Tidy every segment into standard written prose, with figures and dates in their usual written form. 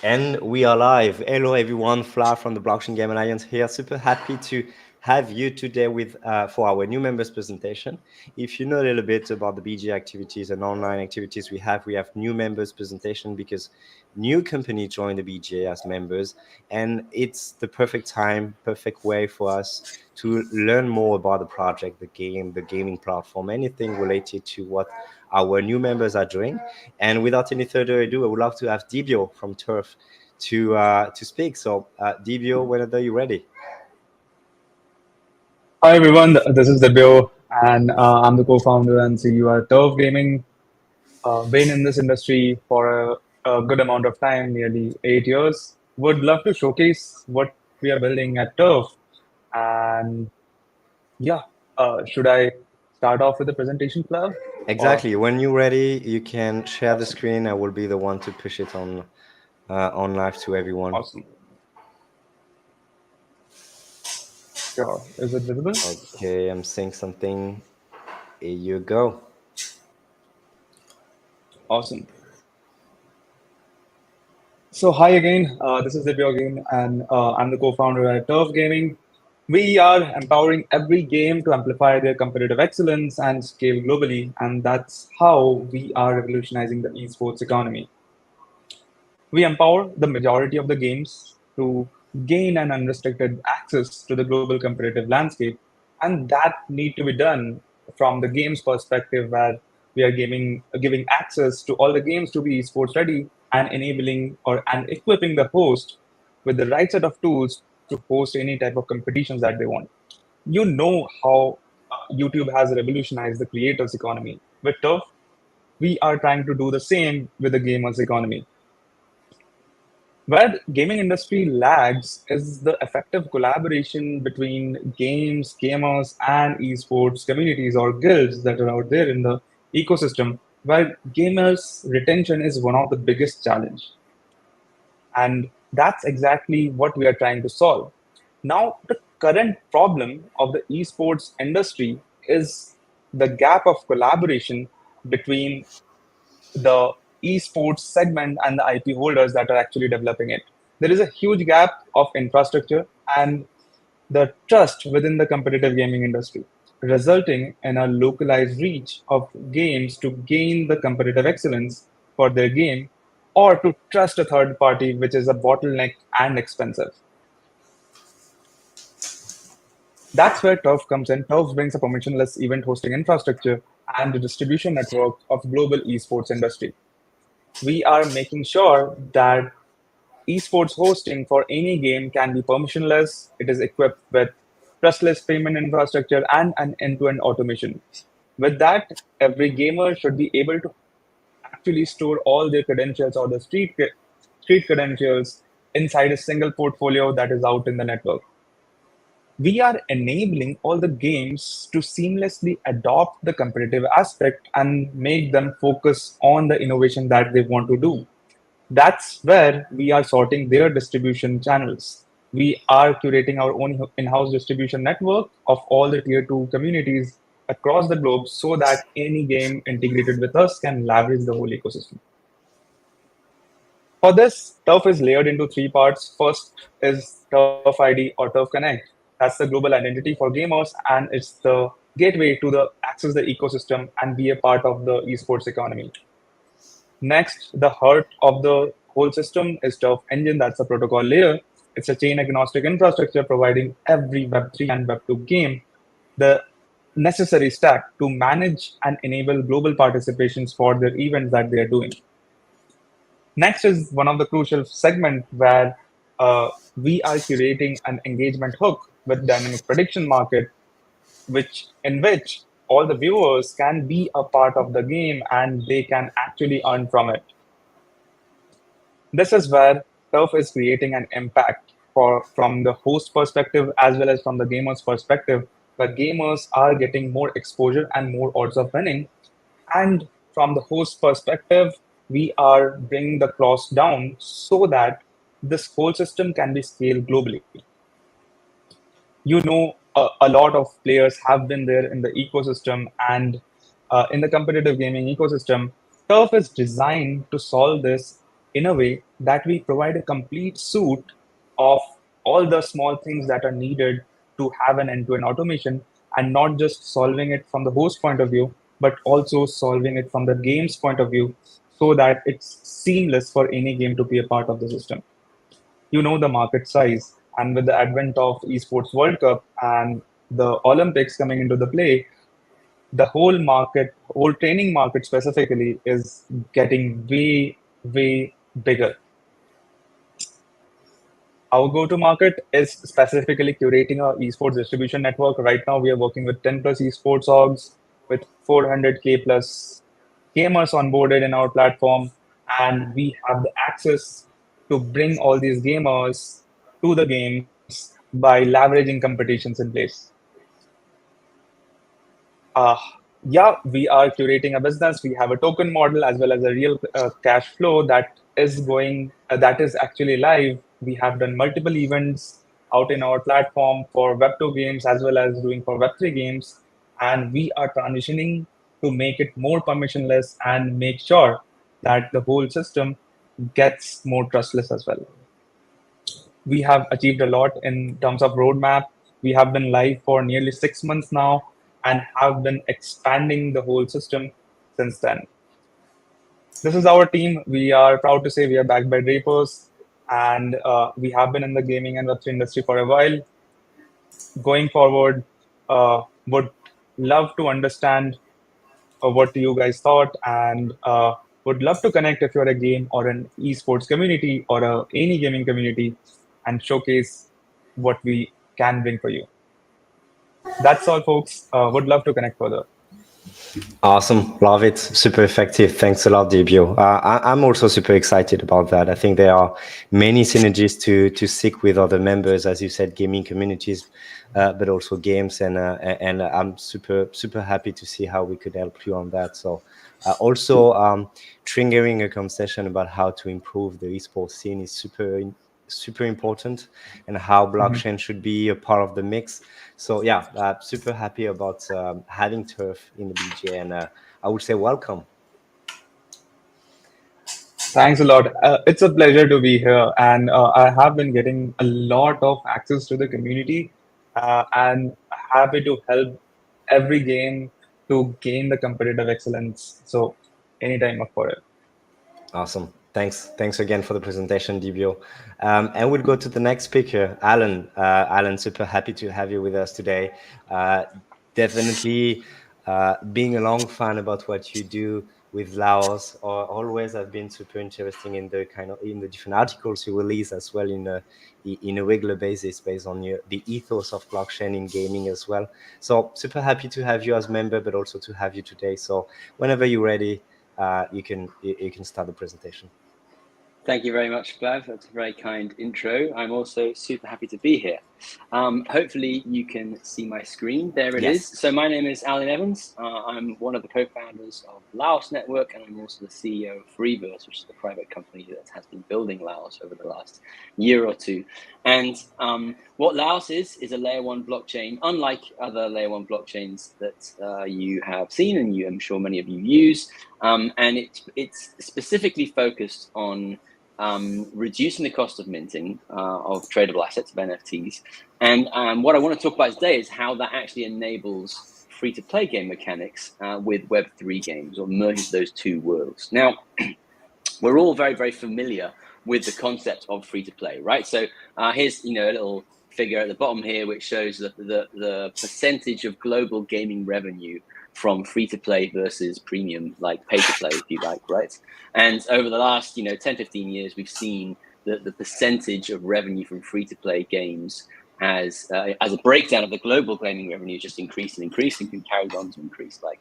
And we are live. Hello, everyone. Fla from the Blockchain Game Alliance here. Super happy to have you today with for our new members presentation. If you know a little bit about the BGA activities and online activities we have new members presentation because new company join the BGA as members, and it's the perfect time, perfect way for us to learn more about the project, the game, the gaming platform, anything related to what our new members are doing. And without any further ado, I would love to have Dibio from Turf to speak. So, Dibio, whenever you're ready. Hi everyone, this is Debyo, and I'm the co-founder and CEO at Turf Gaming. Been in this industry for a good amount of time, nearly 8 years. Would love to showcase what we are building at Turf. And yeah, should I start off with the presentation club? Or Exactly. When you're ready, you can share the awesome, screen. I will be the one to push it on live to everyone. awesome. Sure. Is it visible? Okay, I'm saying something. Here you go. Awesome. So hi again, this is Divya again, and I'm the co-founder at Turf Gaming. We are empowering every game to amplify their competitive excellence and scale globally, and that's how we are revolutionizing the esports economy. We empower the majority of the games to gain an unrestricted access to the global competitive landscape, and that need to be done from the game's perspective, where we are giving access to all the games to be esports ready and enabling or and equipping the host with the right set of tools to host any type of competitions that they want. You know how YouTube has revolutionized the creators economy. With Turf, we are trying to do the same with the gamers economy. Where the gaming industry lags is the effective collaboration between games, gamers, and esports communities or guilds that are out there in the ecosystem, where gamers' retention is one of the biggest challenge. And that's exactly what we are trying to solve. Now, the current problem of the esports industry is the gap of collaboration between the esports segment and the IP holders that are actually developing it. There is a huge gap of infrastructure and the trust within the competitive gaming industry, resulting in a localized reach of games to gain the competitive excellence for their game or to trust a third party, which is a bottleneck and expensive. That's where Turf comes in. Turf brings a permissionless event hosting infrastructure and the distribution network of global esports industry. We are making sure that esports hosting for any game can be permissionless. It is equipped with trustless payment infrastructure and an end-to-end automation. With that, every gamer should be able to actually store all their credentials or the street credentials inside a single portfolio that is out in the network. We are enabling all the games to seamlessly adopt the competitive aspect and make them focus on the innovation that they want to do. That's where we are sorting their distribution channels. We are curating our own in-house distribution network of all the tier 2 communities across the globe so that any game integrated with us can leverage the whole ecosystem. For this, Turf is layered into three parts. First is Turf ID or Turf Connect. That's the global identity for gamers, and it's the gateway to the access the ecosystem and be a part of the esports economy. Next, the heart of the whole system is Turf Engine. That's a protocol layer. It's a chain agnostic infrastructure providing every Web3 and Web2 game the necessary stack to manage and enable global participations for their events that they are doing. Next is one of the crucial segment where we are curating an engagement hook with dynamic prediction market, which all the viewers can be a part of the game and they can actually earn from it. This is where Turf is creating an impact from the host perspective as well as from the gamer's perspective, where gamers are getting more exposure and more odds of winning. And from the host perspective, we are bringing the cost down so that this whole system can be scaled globally. You know, a lot of players have been there in the ecosystem and in the competitive gaming ecosystem. Turf is designed to solve this in a way that we provide a complete suite of all the small things that are needed to have an end-to-end automation, and not just solving it from the host point of view, but also solving it from the game's point of view so that it's seamless for any game to be a part of the system. You know the market size, and with the advent of esports World Cup and the Olympics coming into the play, the whole market, whole training market specifically, is getting way bigger. Our go-to market is specifically curating our esports distribution network. Right now, we are working with 10 plus esports orgs with 400K plus gamers onboarded in our platform, and we have the access to bring all these gamers to the games by leveraging competitions in place. Uh, yeah, we are curating a business. We have a token model as well as a real cash flow that is actually live. We have done multiple events out in our platform for Web2 games as well as doing for Web3 games, and we are transitioning to make it more permissionless and make sure that the whole system gets more trustless as well. We have achieved a lot in terms of roadmap. We have been live for nearly 6 months now and have been expanding the whole system since then. This is our team. We are proud to say we are backed by Drapers, and we have been in the gaming and Web3 industry for a while. Going forward, would love to understand what you guys thought, and would love to connect if you're a game or an esports community or any gaming community, and showcase what we can bring for you. That's all, folks. Would love to connect further. Awesome. Love it. Super effective. Thanks a lot, Debut. I'm also super excited about that. I think there are many synergies to seek with other members, as you said, gaming communities, but also games. And I'm super happy to see how we could help you on that. So also triggering a conversation about how to improve the esports scene is super important, and how Mhm. blockchain should be a part of the mix. So yeah, super happy about having Turf in the BGA, and I would say welcome. Thanks a lot. It's a pleasure to be here, and I have been getting a lot of access to the community, and happy to help every game to gain the competitive excellence. So, anytime up for it. Awesome. Thanks again for the presentation, Dibio. And we'll go to the next speaker, Alan. Alan, super happy to have you with us today. Definitely being a long fan about what you do with Laos, or always have been super interesting in the in the different articles you release as well in a regular basis based on the ethos of blockchain in gaming as well. So super happy to have you as member, but also to have you today. So whenever you're ready, you can start the presentation. Thank you very much, Flav. That's a very kind intro. I'm also super happy to be here. Hopefully you can see my screen. There it is. Yes. So my name is Alan Evans. I'm one of the co-founders of Laos Network, and I'm also the CEO of Freeverse, which is the private company that has been building Laos over the last year or two. And what Laos is a layer one blockchain, unlike other layer one blockchains that you have seen, and I'm sure many of you use. And it's specifically focused on reducing the cost of minting of tradable assets, of NFTs. And what I want to talk about today is how that actually enables free-to-play game mechanics with Web3 games, or merges those two worlds. Now, we're all very familiar with the concept of free-to-play, right? So here's a little figure at the bottom here, which shows the percentage of global gaming revenue from free-to-play versus premium, like pay-to-play, if you like, right? And over the last 10, 15 years, we've seen that the percentage of revenue from free-to-play games as a breakdown of the global gaming revenue just increased and carries on to increase. Like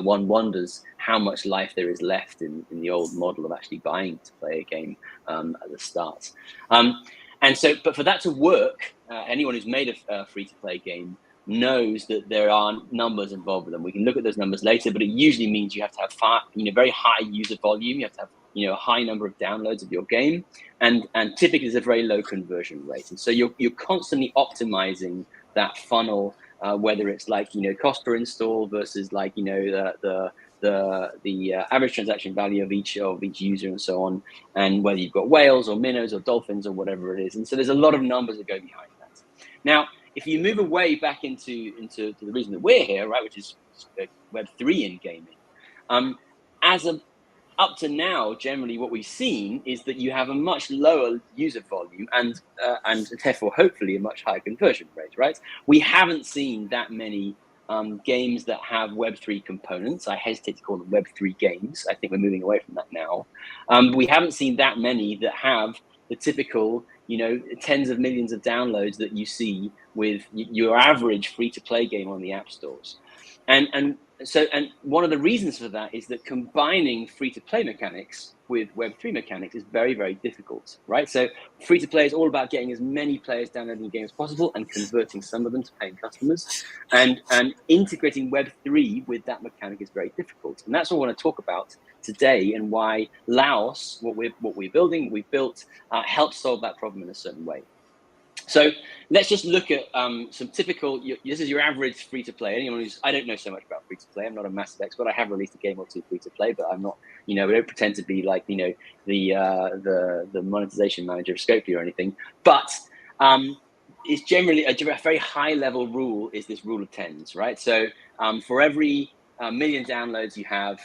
one wonders how much life there is left in the old model of actually buying to play a game at the start. And so, but for that to work, anyone who's made a free-to-play game knows that there are numbers involved with them. We can look at those numbers later, but it usually means you have to have very high user volume. You have to have a high number of downloads of your game, and typically there's a very low conversion rate. And so you're constantly optimizing that funnel, whether it's like cost per install versus like the the average transaction value of each user and so on, and whether you've got whales or minnows or dolphins or whatever it is. And so there's a lot of numbers that go behind that. Now, if you move away back into the reason that we're here, right, which is Web3 in gaming, up to now, generally what we've seen is that you have a much lower user volume and therefore hopefully a much higher conversion rate, right? We haven't seen that many games that have Web3 components. I hesitate to call them Web3 games. I think we're moving away from that now. We haven't seen that many that have the typical, tens of millions of downloads that you see with your average free-to-play game on the app stores. And one of the reasons for that is that combining free-to-play mechanics with Web3 mechanics is very, very difficult, right? So free-to-play is all about getting as many players downloading the game as possible and converting some of them to paying customers. And integrating Web3 with that mechanic is very difficult. And that's what I want to talk about today, and why Laos, what we're building, we've built, helps solve that problem in a certain way. So let's just look at some typical, this is your average free-to-play. Anyone who's, I don't know so much about free-to-play. I'm not a massive expert. I have released a game or two free-to-play, but I'm not, we don't pretend to be like, the monetization manager of Scopely or anything. But it's generally a very high-level rule is this rule of tens, right? So for every million downloads you have,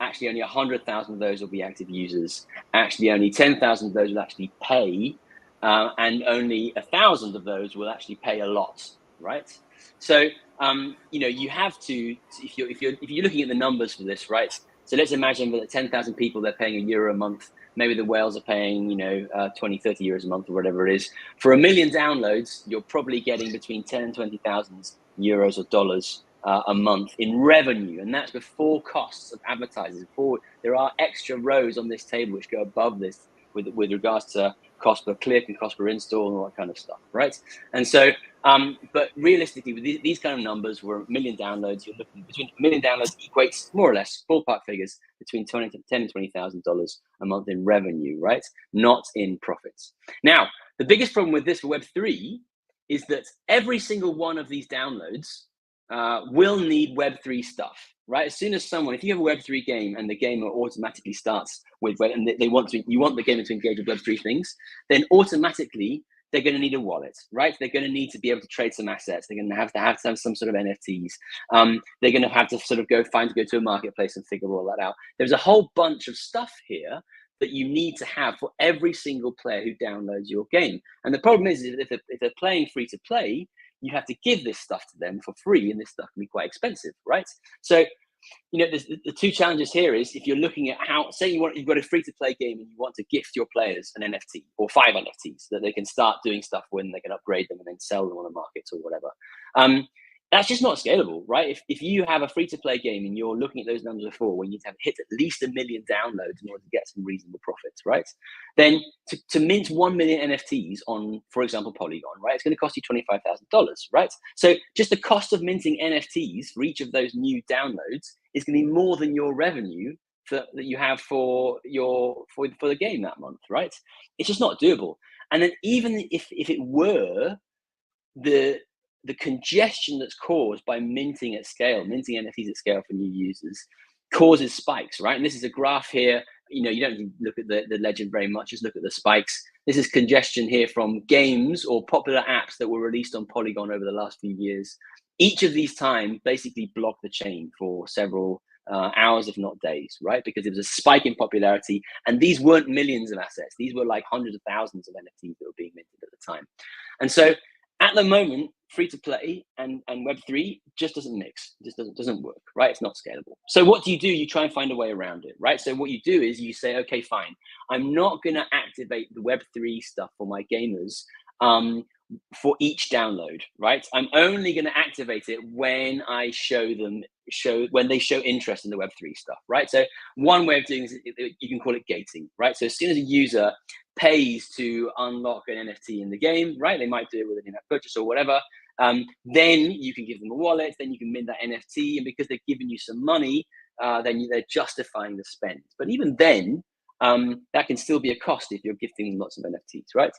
actually only 100,000 of those will be active users. Actually, only 10,000 of those will actually pay. And only 1,000 of those will actually pay a lot, right? So you have to, if you're looking at the numbers for this, right? So let's imagine that 10,000 people, they're paying €1 a month. Maybe the whales are paying 20, 30 euros a month or whatever it is. For 1 million downloads, you're probably getting between 10 and 20,000 euros or dollars a month in revenue, and that's before costs of advertisers. Before there are extra rows on this table which go above this with regards to cost per click and cost per install and all that kind of stuff, right? And so, but realistically, with these kind of numbers, where 1 million downloads, you're looking between 1 million downloads equates more or less ballpark figures between $10 and $20,000 a month in revenue, right? Not in profits. Now, the biggest problem with this for Web3 is that every single one of these downloads will need Web3 stuff, right? As soon as someone, if you have a Web3 game and the gamer automatically starts with, and you want the gamer to engage with Web3 things, then automatically they're going to need a wallet, right? They're going to need to be able to trade some assets. They're going to have some sort of NFTs. They're going to have to sort of go to a marketplace and figure all that out. There's a whole bunch of stuff here that you need to have for every single player who downloads your game. And the problem is if they're playing free to play, you have to give this stuff to them for free, and this stuff can be quite expensive, right? So, there's the two challenges here is if you're looking at how, say you've got a free-to-play game and you want to gift your players an NFT or 5 NFTs that they can start doing stuff when they can upgrade them and then sell them on the markets or whatever. That's just not scalable, right? If you have a free-to-play game and you're looking at those numbers before, when you need to hit at least 1 million downloads in order to get some reasonable profits, right? Then to mint 1 million NFTs on, for example, Polygon, right? It's going to cost you $25,000, right? So just the cost of minting NFTs for each of those new downloads is going to be more than your revenue that you have for the game that month, right? It's just not doable. And then even if it were, the congestion that's caused by minting NFTs at scale for new users causes spikes, right? And this is a graph here. You don't need to look at the legend very much, just look at the spikes. This is congestion here from games or popular apps that were released on Polygon over the last few years. Each of these times basically blocked the chain for several hours, if not days, right? Because there was a spike in popularity, and these weren't millions of assets. These were like hundreds of thousands of NFTs that were being minted at the time. And so at the moment, free-to-play and Web3 just doesn't mix. It just doesn't work, right? It's not scalable. So what do? You try and find a way around it, right? So what you do is you say, okay, fine. I'm not going to activate the Web3 stuff for my gamers for each download, right? I'm only going to activate it when I when they show interest in the Web3 stuff, right? So one way of doing this, you can call it gating, right? So as soon as a user pays to unlock an NFT in the game, right? They might do it with an in-app purchase or whatever. Then you can give them a wallet, then you can mint that NFT, and because they're giving you some money, then they're justifying the spend. But even then, that can still be a cost if you're gifting them lots of NFTs, right?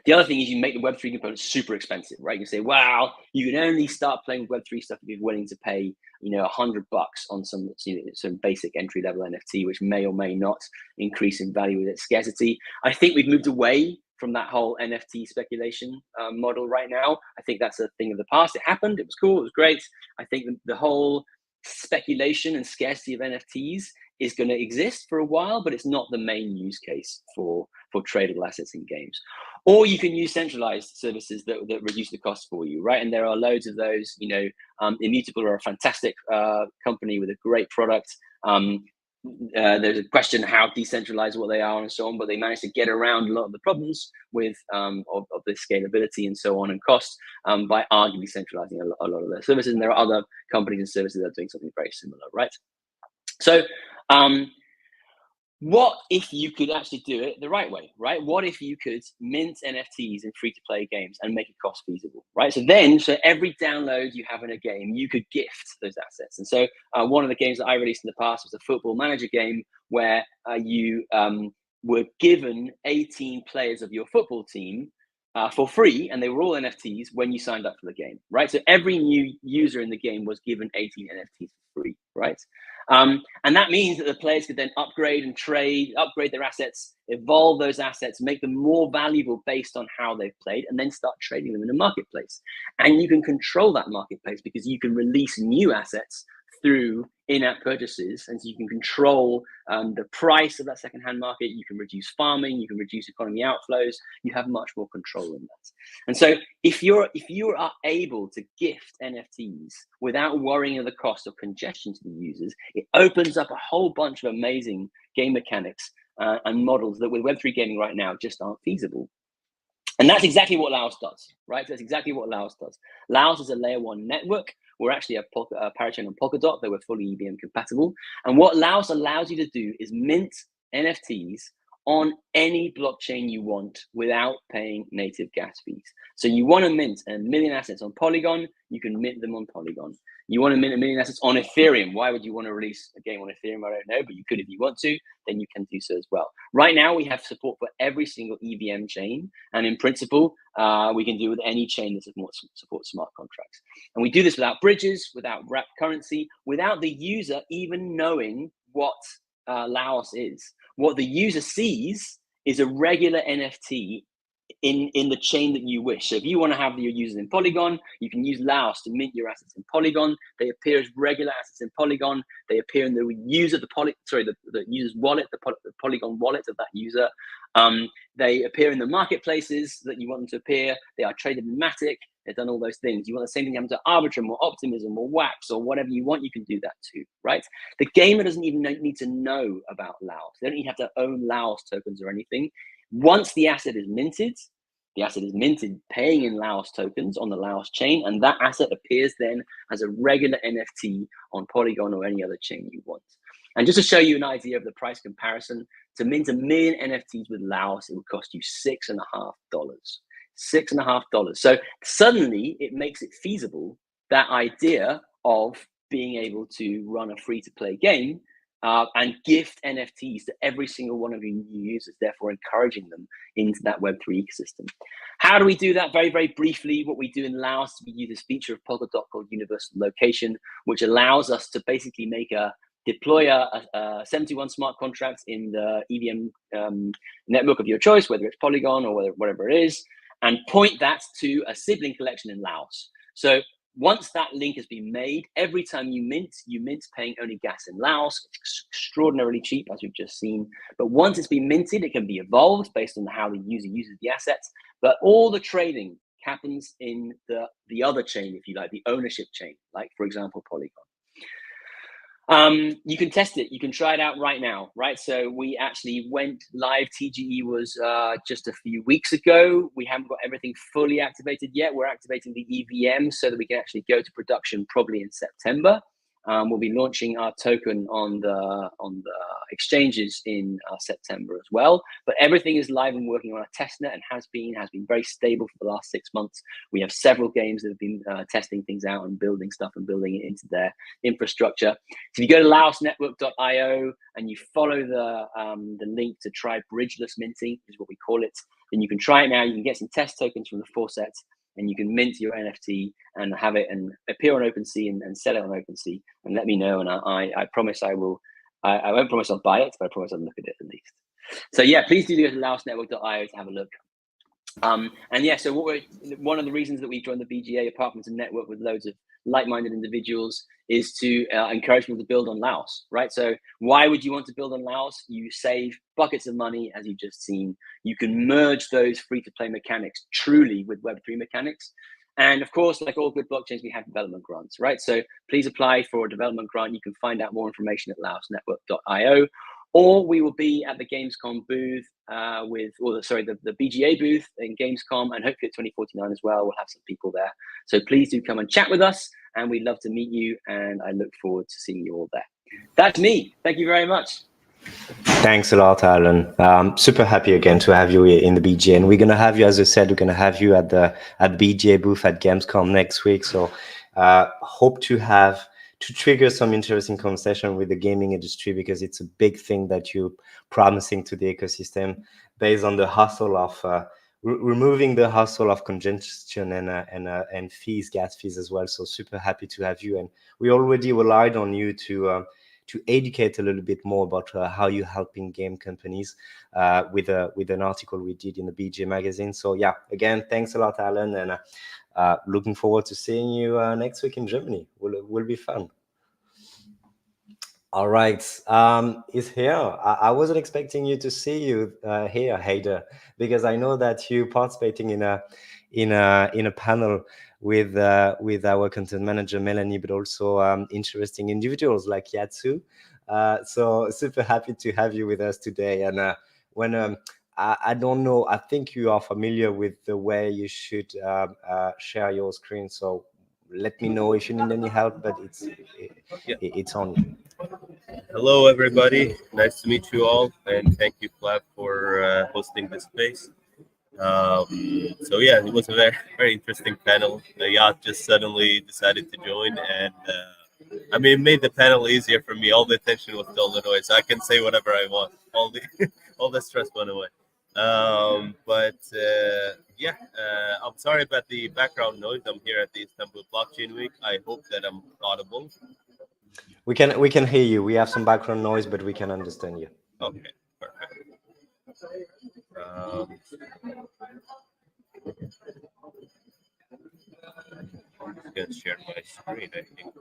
The other thing is you make the Web3 component super expensive, right? You say, wow, you can only start playing Web3 stuff if you're willing to pay $100 on some basic entry level NFT, which may or may not increase in value with its scarcity. I think we've moved away from that whole NFT speculation model right now. I think that's a thing of the past. It happened. It was cool. It was great. I think the whole speculation and scarcity of NFTs is going to exist for a while, but it's not the main use case for tradable assets in games. Or you can use centralized services that reduce the cost for you, right? And there are loads of those. Immutable are a fantastic company with a great product. There's a question how decentralized what they are and so on, but they managed to get around a lot of the problems with of the scalability and so on and cost by arguably centralizing a lot of their services. And there are other companies and services that are doing something very similar, right? So what if you could actually do it the right way, right? What if you could mint NFTs in free-to-play games and make it cost feasible, right? So every download you have in a game, you could gift those assets. And so one of the games that I released in the past was a football manager game where you were given 18 players of your football team for free, and they were all NFTs when you signed up for the game, right? So every new user in the game was given 18 NFTs for free, right? And that means that the players could then upgrade and trade, upgrade their assets, evolve those assets, make them more valuable based on how they've played, and then start trading them in the marketplace. And you can control that marketplace because you can release new assets through in-app purchases, and so you can control the price of that secondhand market. You can reduce farming, you can reduce economy outflows. You have much more control in that. And so if you are able to gift NFTs without worrying of the cost of congestion to the users, it opens up a whole bunch of amazing game mechanics and models that with Web3 gaming right now just aren't feasible. And that's exactly what Laos does, right? That's exactly what Laos does. Laos is a layer 1 network. We're actually a parachain on Polkadot that we're fully EVM compatible. And what Laos allows you to do is mint NFTs on any blockchain you want without paying native gas fees. So you want to mint 1 million assets on Polygon, you can mint them on Polygon. You want to mint 1 million assets on Ethereum. Why would you want to release a game on Ethereum? I don't know, but you could if you want to, then you can do so as well. Right now, we have support for every single EVM chain. And in principle, we can do it with any chain that supports smart contracts. And we do this without bridges, without wrapped currency, without the user even knowing what Laos is. What the user sees is a regular NFT in the chain that you wish. So if you want to have your users in Polygon, you can use Laos to mint your assets in Polygon. They appear as regular assets in Polygon. They appear in the user, the user's wallet, the Polygon wallet of that user. They appear in the marketplaces that you want them to appear. They are traded in Matic. They've done all those things. You want the same thing happen to Arbitrum or Optimism or Wax or whatever you want, you can do that too, right? The gamer doesn't even need to know about Laos. They don't even have to own Laos tokens or anything. Once the asset is minted paying in Laos tokens on the Laos chain, and that asset appears then as a regular NFT on Polygon or any other chain you want. And just to show you an idea of the price comparison, to mint 1 million NFTs with Laos, it would cost you $6.50. $6.50. So suddenly it makes it feasible, that idea of being able to run a free-to-play game and gift NFTs to every single one of your new users, therefore encouraging them into that Web3 ecosystem. How do we do that? Very, very briefly, what we do in Laos, we use this feature of Polkadot called Universal Location, which allows us to basically deploy a 71 smart contracts in the EVM network of your choice, whether it's Polygon or whatever it is, and point that to a sibling collection in Laos. So once that link has been made, every time you mint paying only gas in Laos. It's extraordinarily cheap, as we've just seen. But once it's been minted, it can be evolved based on how the user uses the assets. But all the trading happens in the other chain, if you like, the ownership chain, like, for example, Polygon. You can test it. You can try it out right now, right? So we actually went live. TGE was just a few weeks ago. We haven't got everything fully activated yet. We're activating the EVM so that we can actually go to production probably in September. We'll be launching our token on the exchanges in September as well. But everything is live and working on a testnet and has been very stable for the last 6 months. We have several games that have been testing things out and building stuff and building it into their infrastructure. So if you go to laosnetwork.io and you follow the link to try bridgeless minting, is what we call it, then you can try it now. You can get some test tokens from the 4 sets. and you can mint your NFT and have it and appear on OpenSea and sell it on OpenSea. And let me know, and I promise I will. I won't promise I'll buy it, but I promise I'll look at it at least. So yeah, please do go to laosnetwork.io to have a look. And yeah, so one of the reasons that we joined the BGA, apart from to network with loads of like-minded individuals, is to encourage people to build on Laos, right? So why would you want to build on Laos? You save buckets of money, as you've just seen. You can merge those free-to-play mechanics truly with Web3 mechanics. And of course, like all good blockchains, we have development grants, right? So please apply for a development grant. You can find out more information at laosnetwork.io. Or we will be at the Gamescom booth the BGA booth in Gamescom, and hopefully at 2049 as well. We'll have some people there. So please do come and chat with us, and we'd love to meet you, and I look forward to seeing you all there. That's me. Thank you very much. Thanks a lot, Alan. Super happy again to have you in the BGA, and we're gonna have you, as I said, we're gonna have you at the BGA booth at Gamescom next week. So hope to trigger some interesting conversation with the gaming industry, because it's a big thing that you're promising to the ecosystem, based on the hustle of removing the hustle of congestion and fees, gas fees as well. So super happy to have you, and we already relied on you to educate a little bit more about how you're helping game companies with an article we did in the BGA magazine. So yeah, again, thanks a lot, Alan, and looking forward to seeing you next week in Germany. Will be fun. All right, is here. I wasn't expecting you to see you here, Hader, because I know that you participating in a panel with our content manager Melanie, but also interesting individuals like Yatsu. So super happy to have you with us today. And when I don't know, I think you are familiar with the way you should share your screen. So let me know if you need any help, but it's on you. Hello, everybody. Nice to meet you all, and thank you, Flap, for hosting this space. So yeah, it was a very, very interesting panel. Yacht just suddenly decided to join, and I mean, it made the panel easier for me. All the attention was to Illinois, so I can say whatever I want. All the all the stress went away. Yeah, I'm sorry about the background noise. I'm here at the Istanbul Blockchain Week. I hope that I'm audible. We can hear you. We have some background noise, but we can understand you. Okay, perfect. I'm just gonna share my screen. I think.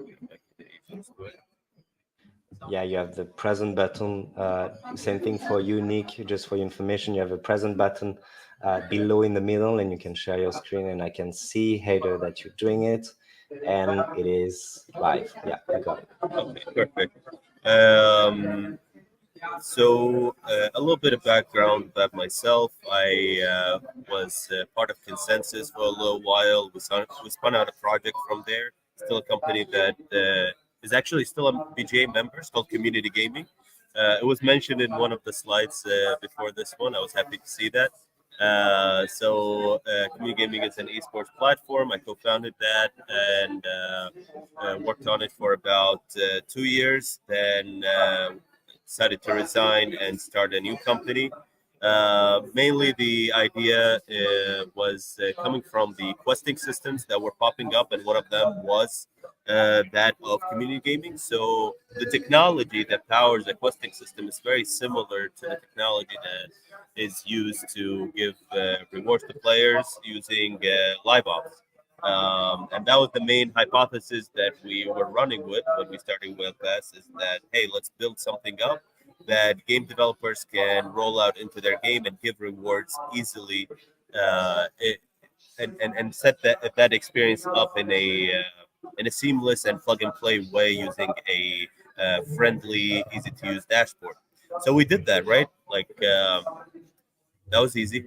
Yeah, you have the present button. Same thing for you, Nick. Just for your information, you have a present button below in the middle, and you can share your screen. And I can see, Hader, that you're doing it, and it is live. Yeah, you got it. Okay, perfect. So a little bit of background about myself. I was part of Consensus for a little while. We spun out a project from there. Still a company that is actually still a BGA member. It's called Community Gaming. It was mentioned in one of the slides before this one. I was happy to see that. Community Gaming is an esports platform. I co-founded that and worked on it for about 2 years. Then decided to resign and start a new company. Mainly the idea was coming from the questing systems that were popping up, and one of them was that of community gaming. So the technology that powers a questing system is very similar to the technology that is used to give rewards to players using live ops. And that was the main hypothesis that we were running with when we started WebPass, is that, hey, let's build something up that game developers can roll out into their game and give rewards easily, and set that experience up in a seamless and plug and play way using a friendly, easy to use dashboard. So we did that, right? That was easy.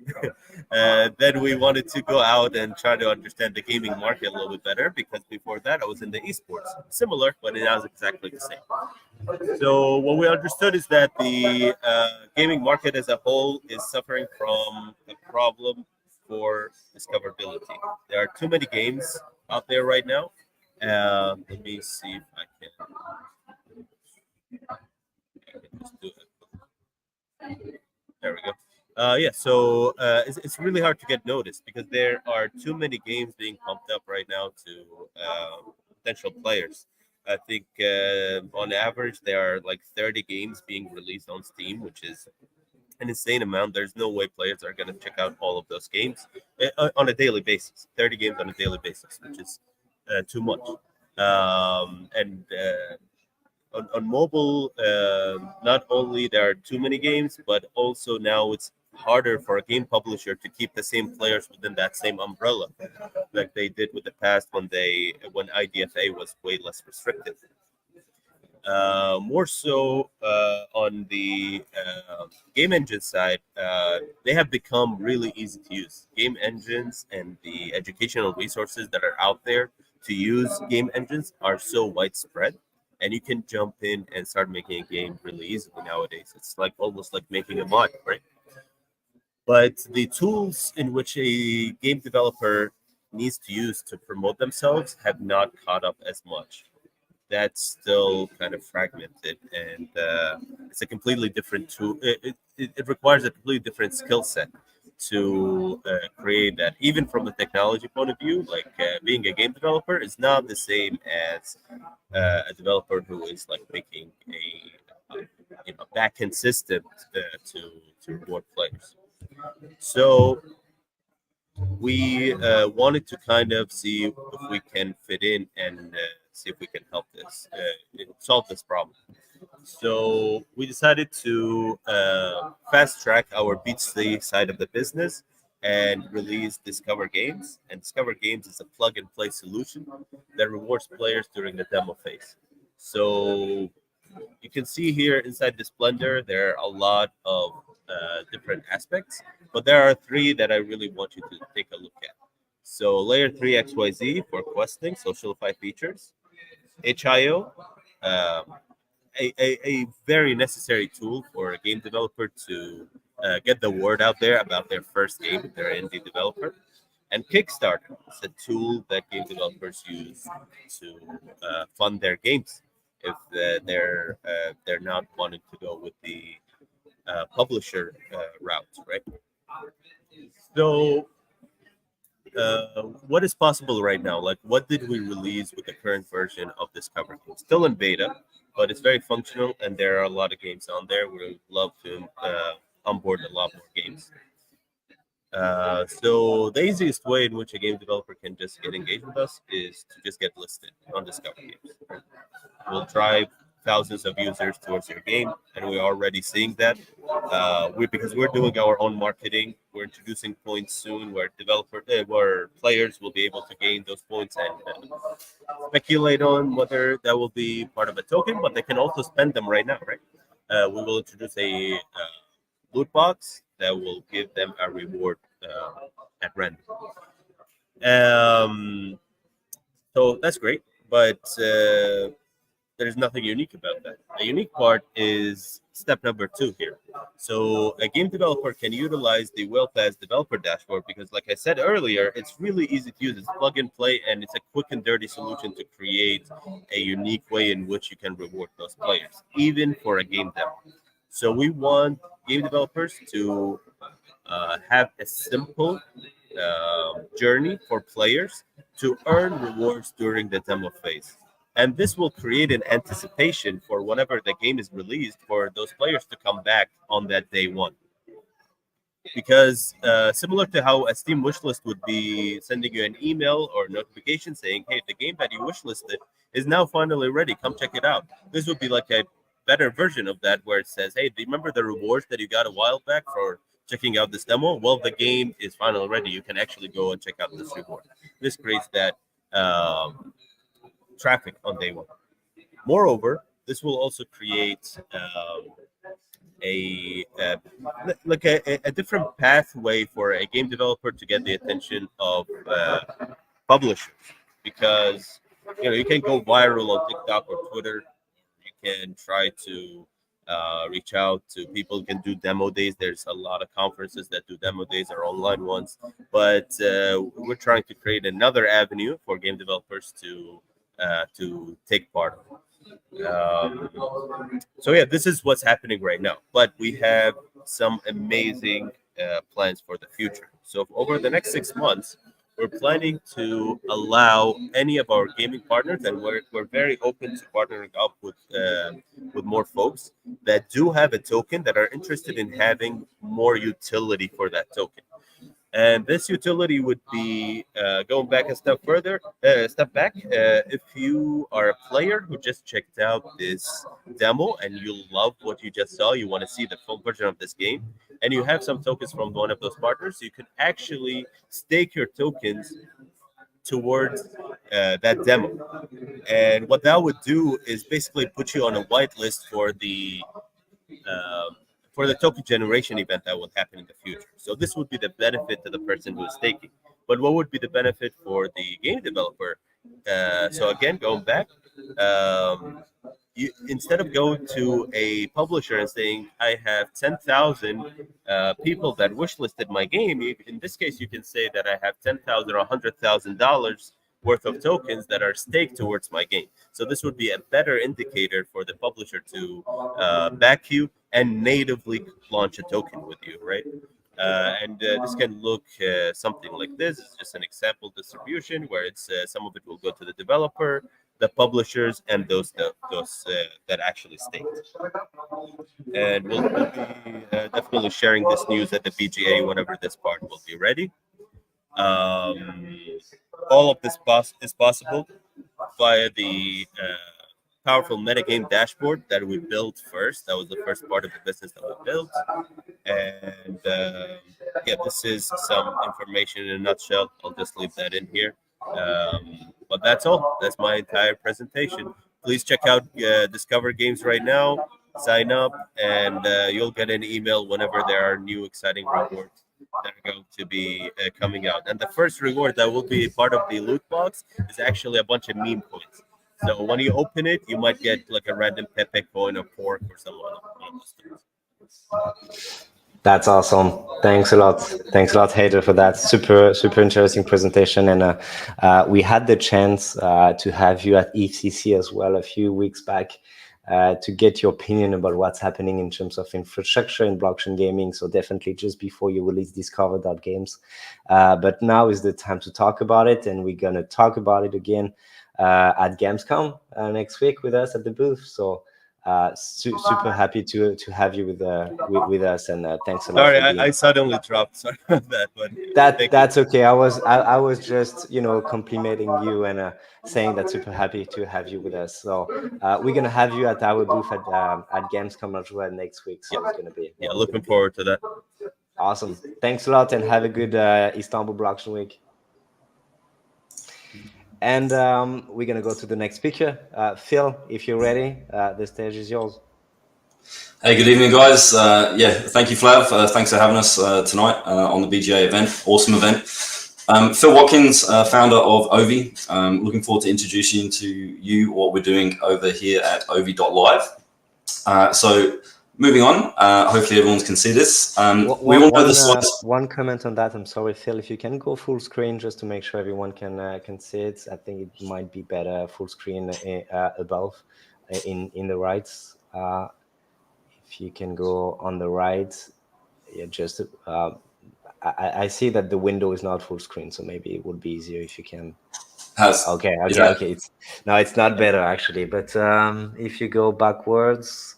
Then we wanted to go out and try to understand the gaming market a little bit better, because before that I was in the esports, similar, but it was exactly the same. So what we understood is that the gaming market as a whole is suffering from a problem for discoverability. There are too many games out there right now. Let me see if I can just do it. There we go. It's really hard to get noticed because there are too many games being pumped up right now to potential players. I think on average there are like 30 games being released on Steam, which is an insane amount. There's no way players are going to check out all of those games on a daily basis. 30 games on a daily basis, which is too much. And on mobile, not only there are too many games, but also now it's harder for a game publisher to keep the same players within that same umbrella, like they did with the past when IDFA was way less restrictive. More so on the game engine side, they have become really easy to use. Game engines and the educational resources that are out there to use game engines are so widespread, and you can jump in and start making a game really easily nowadays. It's like almost like making a mod, right? But the tools in which a game developer needs to use to promote themselves have not caught up as much. That's still kind of fragmented, and it's a completely different tool. It requires a completely different skill set to create that. Even from the technology point of view, like being a game developer is not the same as a developer who is like making a backend system to reward players. So we wanted to kind of see if we can fit in and see if we can help solve this problem. So we decided to fast track our B2C side of the business and release Discover Games. And Discover Games is a plug and play solution that rewards players during the demo phase. So you can see here inside this blender, there are a lot of different aspects, but there are three that I really want you to take a look at. So layer 3 XYZ for questing, socialify features, HIO, um, a very necessary tool for a game developer to get the word out there about their first game if they're an indie developer. And Kickstarter is a tool that game developers use to fund their games if they're not wanting to go with the publisher route, right? So what is possible right now? Like, what did we release with the current version of Discover Games? Still in beta, but it's very functional, and there are a lot of games on there. We would love to onboard a lot more games. So the easiest way in which a game developer can just get engaged with us is to just get listed on Discover Games. We'll drive thousands of users towards your game, and we're already seeing that. Because we're doing our own marketing, we're introducing points soon, where players will be able to gain those points and speculate on whether that will be part of a token, but they can also spend them right now, right? We will introduce a loot box that will give them a reward at random. So that's great, but there's nothing unique about that. A unique part is step number 2 here. So a game developer can utilize the WellPass developer dashboard because, like I said earlier, it's really easy to use. It's plug and play, and it's a quick and dirty solution to create a unique way in which you can reward those players, even for a game demo. So we want game developers to have a simple journey for players to earn rewards during the demo phase. And this will create an anticipation for whenever the game is released for those players to come back on that day one. Because similar to how a Steam wishlist would be sending you an email or notification saying, hey, the game that you wishlisted is now finally ready, come check it out. This would be like a better version of that where it says, hey, do you remember the rewards that you got a while back for checking out this demo? Well, the game is finally ready. You can actually go and check out this reward. This creates that traffic on day one. Moreover, this will also create a different pathway for a game developer to get the attention of publishers, because you can go viral on TikTok or Twitter. You can try to reach out to people. You can do demo days. There's a lot of conferences that do demo days or online ones, but we're trying to create another avenue for game developers to take part of. So yeah, this is what's happening right now. But we have some amazing plans for the future. So over the next 6 months, we're planning to allow any of our gaming partners, and we're very open to partnering up with more folks that do have a token that are interested in having more utility for that token. And this utility would be going back a step further, step back. If you are a player who just checked out this demo and you love what you just saw, you want to see the full version of this game, and you have some tokens from one of those partners, you can actually stake your tokens towards that demo. And what that would do is basically put you on a whitelist for the token generation event that will happen in the future. So this would be the benefit to the person who is staking. But what would be the benefit for the game developer? So again, going back, instead of going to a publisher and saying, I have 10,000 people that wishlisted my game, in this case, you can say that I have 10,000 or $100,000 worth of tokens that are staked towards my game. So this would be a better indicator for the publisher to back you and natively launch a token with you, right? And this can look something like this. It's just an example distribution where it's some of it will go to the developer, the publishers, and those that actually staked. And we'll be definitely sharing this news at the BGA whenever this part will be ready. All of this is possible via the powerful metagame dashboard that we built first. That was the first part of the business that we built. And yeah, this is some information in a nutshell. I'll just leave that in here. But that's all. That's my entire presentation. Please check out Discover Games right now. Sign up, and you'll get an email whenever there are new exciting rewards that are going to be coming out. And the first reward that will be part of the loot box is actually a bunch of meme coins. So when you open it, you might get like a random Pepe coin or pork or some one of those things. That's awesome. Thanks a lot. Thanks a lot, Hader, for that super interesting presentation. And we had the chance to have you at EFCC as well a few weeks back to get your opinion about what's happening in terms of infrastructure in blockchain gaming. So definitely just before you release Discover.games. But now is the time to talk about it. And we're going to talk about it again at Gamescom next week with us at the booth. So super happy to have you with us, and thanks a lot. Sorry, I suddenly dropped. Sorry about that, but that's okay. I was just complimenting you and saying that super happy to have you with us. So we're gonna have you at our booth at Gamescom as well next week. So it's gonna be looking forward to that. Awesome. Thanks a lot, and have a good Istanbul Blockchain Week. And we're going to go to the next speaker. Phil, if you're ready, the stage is yours. Hey, good evening, guys. Yeah, thank you, Flav. Thanks for having us tonight on the BGA event. Awesome event. Phil Watkins, founder of Ovi. Looking forward to introducing to you what we're doing over here at Ovi.live. So moving on, hopefully everyone can see this. We all know the slides. One comment on that. I'm sorry, Phil, if you can go full screen just to make sure everyone can see it. I think it might be better full screen above in the right. If you can go on the right, yeah, just I see that the window is not full screen, so maybe it would be easier if you can. Okay. It's not better actually, but if you go backwards.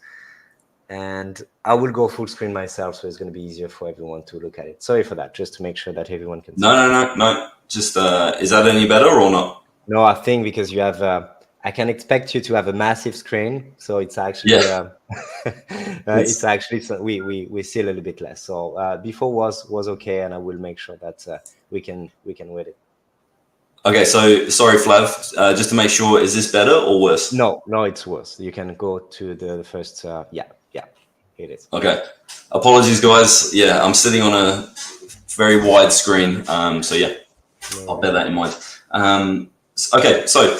And I will go full screen myself, so it's going to be easier for everyone to look at it. Sorry for that, just to make sure that everyone can see. No. Just, is that any better or not? No, I think because you have, I can expect you to have a massive screen, so it's actually, it's actually we see a little bit less. So before was okay, and I will make sure that we can read it. Okay, so sorry, Flav. Just to make sure, is this better or worse? No, it's worse. You can go to the first. Yeah, it is. Okay, apologies, guys. Yeah, I'm sitting on a very wide screen. So yeah, I'll bear that in mind. Okay, so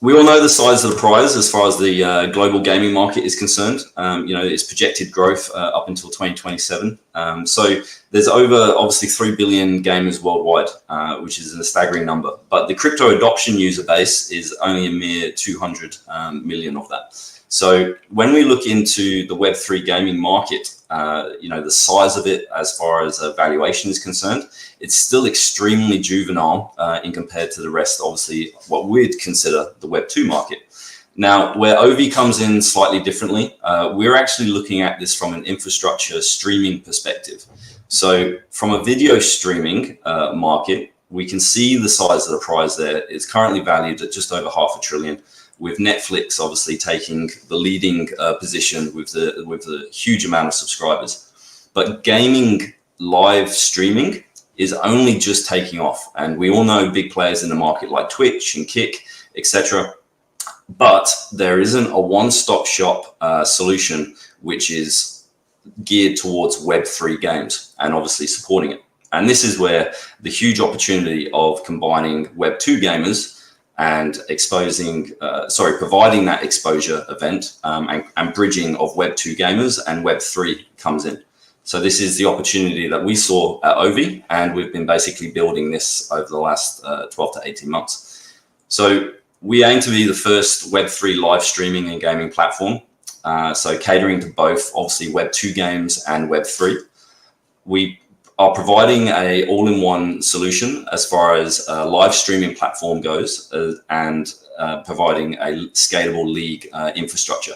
we all know the size of the prize as far as the global gaming market is concerned. Its projected growth up until 2027. So there's over obviously 3 billion gamers worldwide, which is a staggering number. But the crypto adoption user base is only a mere 200 million of that. So when we look into the Web3 gaming market, the size of it as far as valuation is concerned, it's still extremely juvenile in compared to the rest, obviously, what we'd consider the Web2 market. Now, where Ovi comes in slightly differently, we're actually looking at this from an infrastructure streaming perspective. So from a video streaming market, we can see the size of the prize there. It's currently valued at just over $500 billion, with Netflix obviously taking the leading position with the huge amount of subscribers. But gaming live streaming is only just taking off. And we all know big players in the market like Twitch and Kick, etc. But there isn't a one-stop shop solution which is geared towards Web3 games and obviously supporting it. And this is where the huge opportunity of combining Web2 gamers and providing that exposure event and bridging of Web2 gamers and Web3 comes in. So this is the opportunity that we saw at Ovi, and we've been basically building this over the last 12 to 18 months. So we aim to be the first Web3 live streaming and gaming platform. So catering to both, obviously, Web2 games and Web3. We are providing a all-in-one solution as far as a live streaming platform goes, and providing a scalable league infrastructure.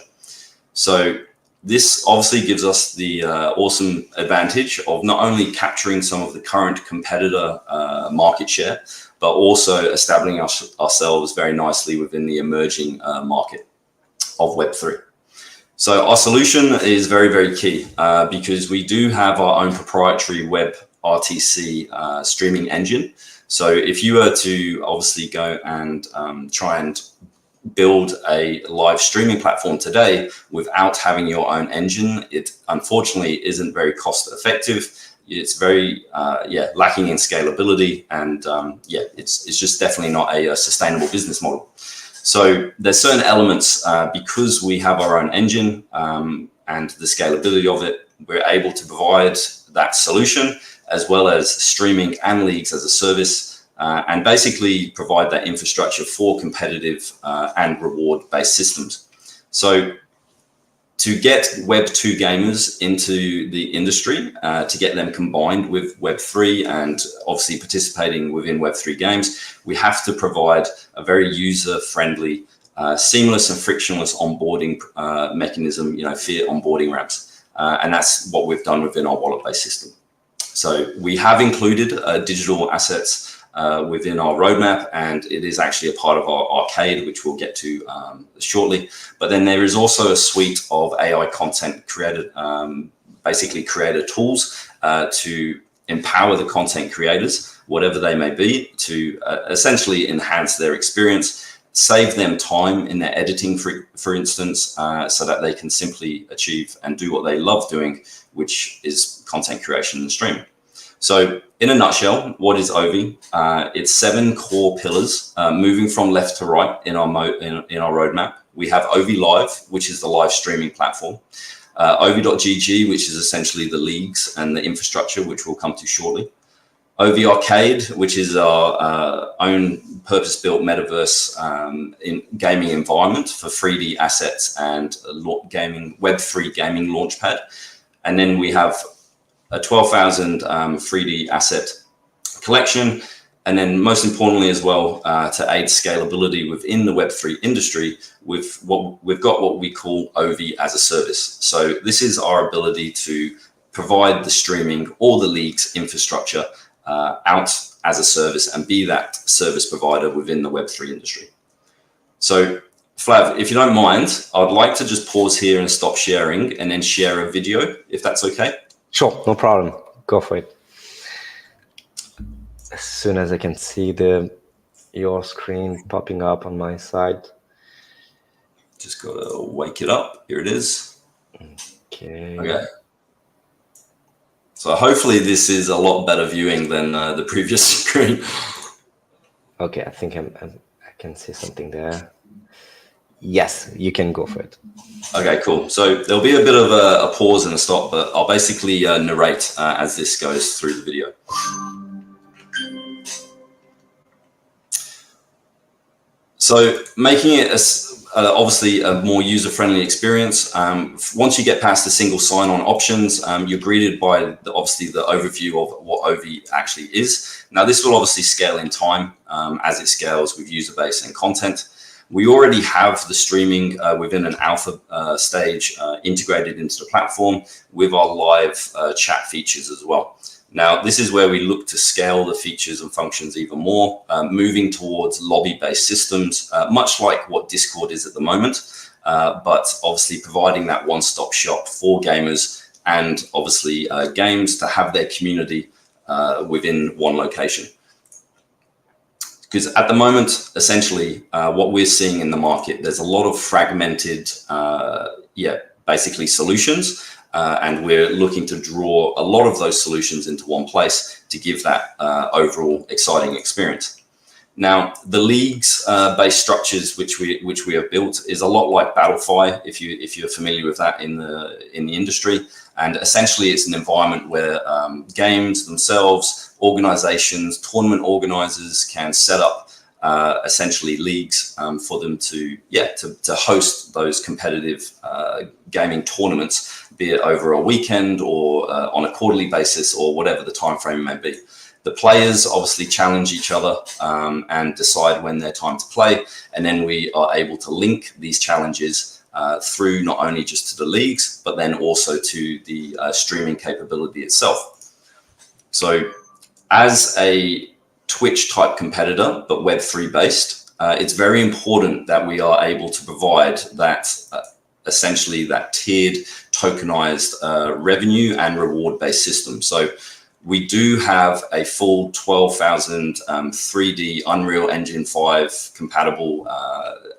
So this obviously gives us the awesome advantage of not only capturing some of the current competitor market share, but also establishing ourselves very nicely within the emerging market of Web3. So our solution is very, very key because we do have our own proprietary WebRTC streaming engine. So if you were to obviously go and try and build a live streaming platform today without having your own engine, it unfortunately isn't very cost effective. It's very lacking in scalability, and it's just definitely not a sustainable business model. So there's certain elements because we have our own engine and the scalability of it, we're able to provide that solution as well as streaming and leagues as a service, and basically provide that infrastructure for competitive and reward-based systems. So to get Web2 gamers into the industry, to get them combined with Web3 and obviously participating within Web3 games, we have to provide a very user-friendly, seamless and frictionless onboarding mechanism, fiat onboarding ramps. And that's what we've done within our wallet-based system. So we have included digital assets within our roadmap, and it is actually a part of our arcade, which we'll get to shortly. But then there is also a suite of AI content created, basically creator tools to empower the content creators, whatever they may be, to essentially enhance their experience, save them time in their editing, for instance, so that they can simply achieve and do what they love doing, which is content creation and streaming. So in a nutshell, what is Ovi? It's 7 core pillars, moving from left to right in our roadmap. We have Ovi Live, which is the live streaming platform. Ovi.gg, which is essentially the leagues and the infrastructure, which we'll come to shortly. Ovi Arcade, which is our own purpose-built metaverse in gaming environment for 3D assets and Web3 gaming launchpad. And then we have a 12,000 3D asset collection. And then most importantly as well, to aid scalability within the Web3 industry, we've got what we call Ovi as a service. So this is our ability to provide the streaming or the leagues infrastructure out as a service and be that service provider within the Web3 industry. So Flav, if you don't mind, I'd like to just pause here and stop sharing and then share a video, if that's okay. Sure, no problem. Go for it. As soon as I can see your screen popping up on my side. Just gotta wake it up. Here it is. Okay. So hopefully this is a lot better viewing than the previous screen. Okay, I think I can see something there. Yes, you can go for it. Okay, cool. So there'll be a bit of a pause and a stop, but I'll basically narrate as this goes through the video. So making it obviously a more user-friendly experience. Once you get past the single sign-on options, you're greeted by obviously the overview of what OV actually is. Now, this will obviously scale in time as it scales with user base and content. We already have the streaming within an alpha stage integrated into the platform with our live chat features as well. Now, this is where we look to scale the features and functions even more, moving towards lobby-based systems, much like what Discord is at the moment, but obviously providing that one-stop shop for gamers and obviously games to have their community within one location. Because at the moment, essentially, what we're seeing in the market, there's a lot of fragmented, basically solutions. And we're looking to draw a lot of those solutions into one place to give that overall exciting experience. Now, the leagues based structures which we have built is a lot like Battlefy, if you're familiar with that in the industry. And essentially, it's an environment where games themselves, organizations, tournament organizers can set up essentially leagues for them to host those competitive gaming tournaments, be it over a weekend or on a quarterly basis or whatever the time frame may be. The players obviously challenge each other and decide when their time to play, and then we are able to link these challenges through not only just to the leagues, but then also to the streaming capability itself. So as a Twitch type competitor, but Web3 based, it's very important that we are able to provide that essentially that tiered tokenized revenue and reward based system. So we do have a full 12,000 3D Unreal Engine 5 compatible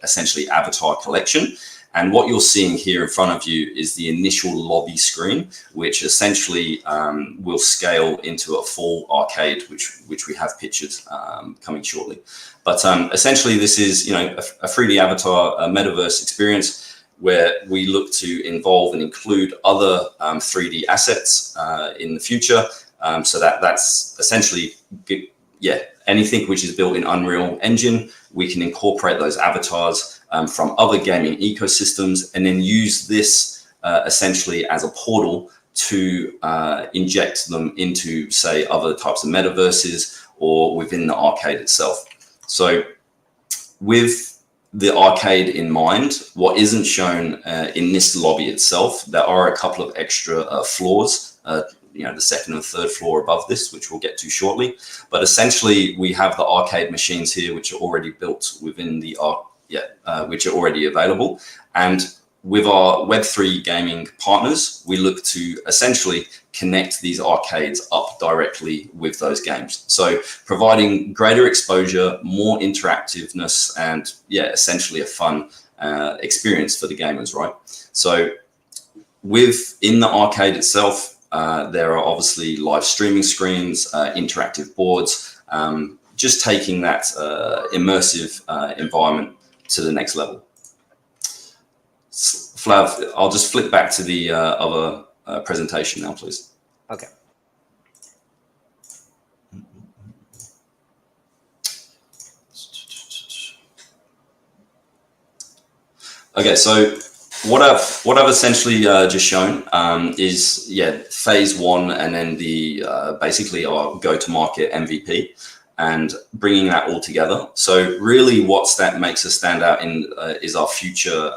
essentially avatar collection. And what you're seeing here in front of you is the initial lobby screen, which essentially will scale into a full arcade, which we have pictured coming shortly. But essentially, this is a 3D avatar metaverse experience where we look to involve and include other 3D assets in the future. So that's essentially anything which is built in Unreal Engine. We can incorporate those avatars from other gaming ecosystems and then use this essentially as a portal to inject them into, say, other types of metaverses or within the arcade itself. So with the arcade in mind, what isn't shown in this lobby itself, there are a couple of extra floors, the second and third floor above this, which we'll get to shortly. But essentially, we have the arcade machines here, which are already built within the which are already available. And with our Web3 gaming partners, we look to essentially connect these arcades up directly with those games. So providing greater exposure, more interactiveness, and essentially a fun experience for the gamers, right? So within the arcade itself, there are obviously live streaming screens, interactive boards, just taking that immersive environment to the next level. Flav, I'll just flip back to the other presentation now, please. Okay. Okay, so what I've essentially just shown is phase one, and then the basically our go-to-market MVP, and bringing that all together. So really, that makes us stand out is our future.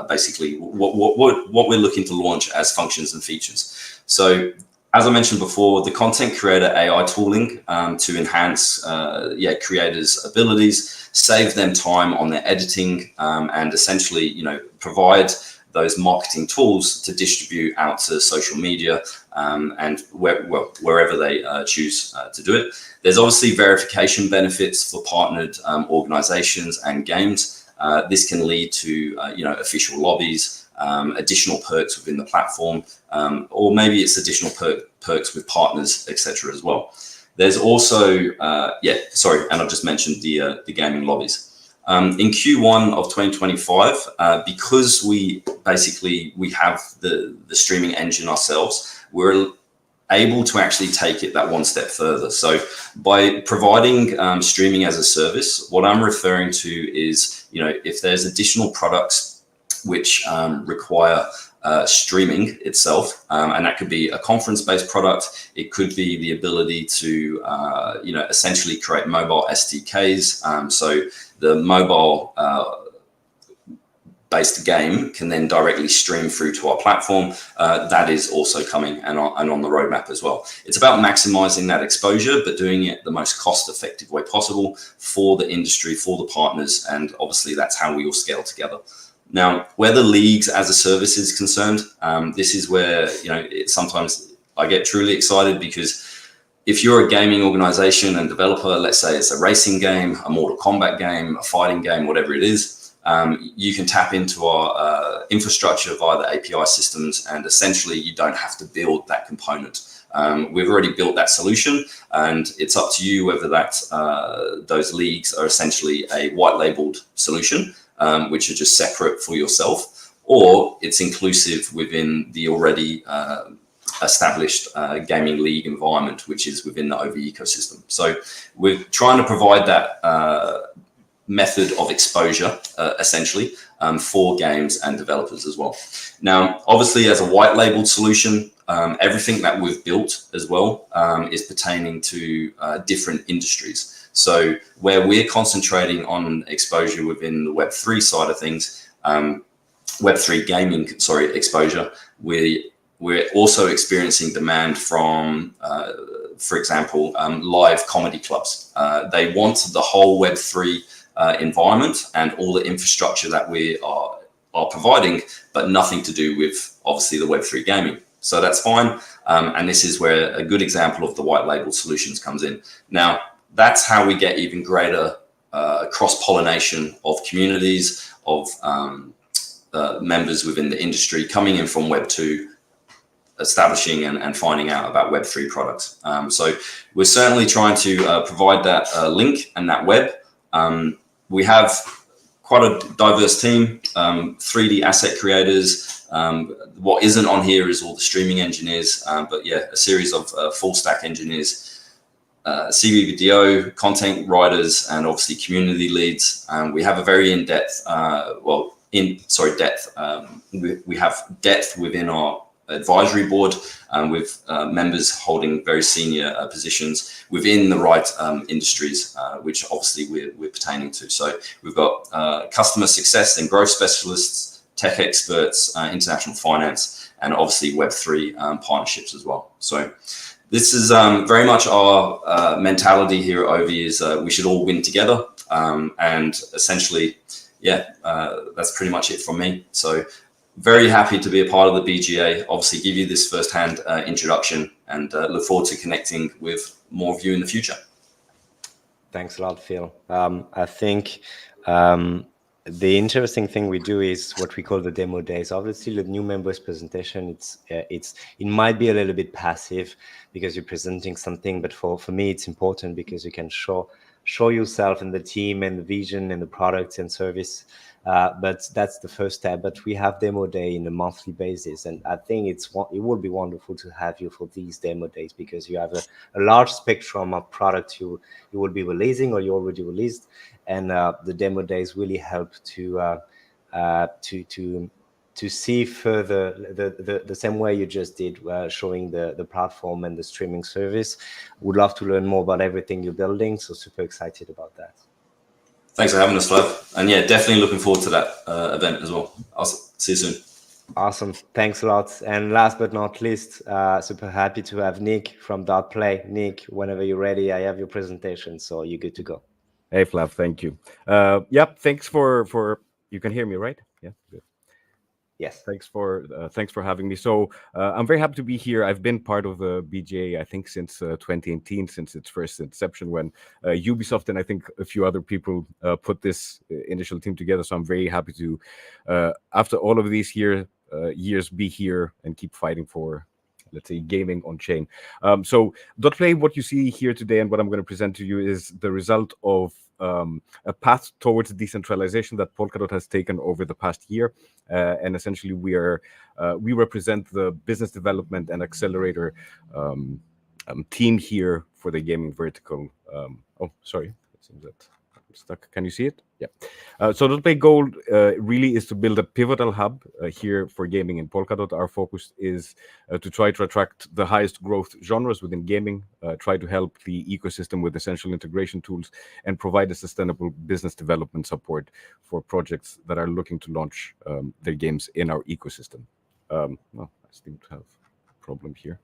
Basically, what we're looking to launch as functions and features. So as I mentioned before, the content creator AI tooling to enhance creators' abilities, save them time on their editing, and essentially provide those marketing tools to distribute out to social media and wherever they choose to do it. There's obviously verification benefits for partnered organizations and games. This can lead to official lobbies, additional perks within the platform, or maybe it's additional perks with partners, etc. as well. There's also and I've just mentioned the gaming lobbies. In Q1 of 2025, because we have the streaming engine ourselves, we're able to actually take it that one step further. So by providing streaming as a service, what I'm referring to is if there's additional products which require streaming itself, and that could be a conference-based product. It could be the ability to, essentially create mobile SDKs. So the mobile based game can then directly stream through to our platform. That is also coming and on the roadmap as well. It's about maximizing that exposure, but doing it the most cost-effective way possible for the industry, for the partners, and obviously that's how we all scale together. Now, where the leagues as a service is concerned, this is where sometimes I get truly excited, because if you're a gaming organization and developer, let's say it's a racing game, a Mortal Kombat game, a fighting game, whatever it is, you can tap into our infrastructure via the API systems, and essentially you don't have to build that component. We've already built that solution, and it's up to you whether those leagues are essentially a white labeled solution, which are just separate for yourself, or it's inclusive within the already established gaming league environment, which is within the OV ecosystem. So we're trying to provide that method of exposure, essentially, for games and developers as well. Now, obviously, as a white labeled solution, everything that we've built as well is pertaining to different industries. So where we're concentrating on exposure within the Web3 side of things, Web3 gaming, exposure, we're also experiencing demand from, for example, live comedy clubs. They want the whole Web3 environment and all the infrastructure that we are providing, but nothing to do with, obviously, the Web3 gaming. So that's fine. And this is where a good example of the white label solutions comes in. Now, that's how we get even greater cross-pollination of communities, of members within the industry coming in from Web 2, establishing and finding out about Web3 products. So we're certainly trying to provide that link and that web. We have quite a diverse team, 3D asset creators. What isn't on here is all the streaming engineers, but yeah, a series of full stack engineers, CVVDO, content writers, and obviously community leads. We have a very in-depth, we have depth within our advisory board, with members holding very senior positions within the right industries, which obviously we're pertaining to. So we've got customer success and growth specialists, tech experts, international finance, and obviously Web3 partnerships as well. So this is very much our mentality here at OV, is we should all win together. And essentially, that's pretty much it from me. So very happy to be a part of the BGA, obviously give you this firsthand introduction, and look forward to connecting with more of you in the future. Thanks a lot, Phil. I think the interesting thing we do is what we call the demo days. Obviously, the new members presentation, it might be a little bit passive because you're presenting something, but for me, it's important because you can show yourself and the team and the vision and the products and service. But that's the first step. But we have demo day in a monthly basis, and I think it would be wonderful to have you for these demo days, because you have a large spectrum of products you will be releasing or you already released, and the demo days really help to see further the same way you just did, showing the platform and the streaming service. Would love to learn more about everything you're building, so super excited about that. Thanks for having us, Flav. And yeah, definitely looking forward to that event as well. I'll see you soon. Awesome. Thanks a lot. And last but not least, super happy to have Nick from .play. Nick, whenever you're ready, I have your presentation, so you're good to go. Hey, Flav, thank you. Thanks for you can hear me, right? Yeah, good. Yes. Thanks for having me. So I'm very happy to be here. I've been part of the BGA, I think, since 2018, since its first inception, when Ubisoft and I think a few other people put this initial team together. So I'm very happy to, after all of these years, be here and keep fighting for, let's say, gaming on chain. So .play, what you see here today and what I'm going to present to you is the result of a path towards decentralization that Polkadot has taken over the past year. And essentially, we represent the business development and accelerator team here for the gaming vertical. Sorry. It seems that stuck. Can you see it? Yeah. So .play goal really is to build a pivotal hub here for gaming in Polkadot. Our focus is to try to attract the highest growth genres within gaming, try to help the ecosystem with essential integration tools, and provide a sustainable business development support for projects that are looking to launch their games in our ecosystem. Well, I seem to have a problem here.